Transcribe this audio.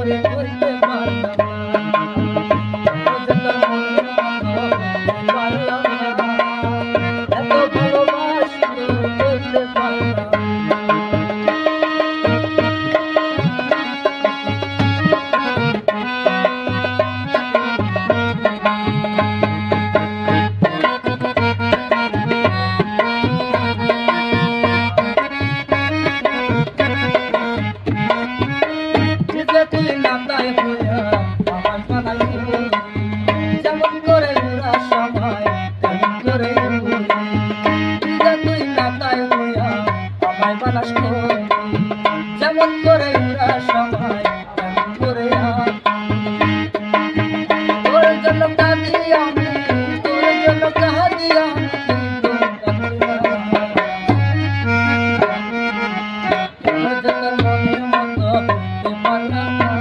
আমি বলতে পারলাম না, যে তোর মনের মতো পারলাম না, এত ভালোবাসি তোর বলতে পারলাম না। তুই নাতায় হইয়া আমার বানাইলি, যেমন করে উড়া সময় তেমন করে উড়ি। তুই নাতায় হইয়া আমায় বানাস যেমন করে উড়া সময় তেমন করে তোর জন্য কাঁদি আমি, তোর জন্য কাঁদি আমি, তোর মনের মতো পারলাম না।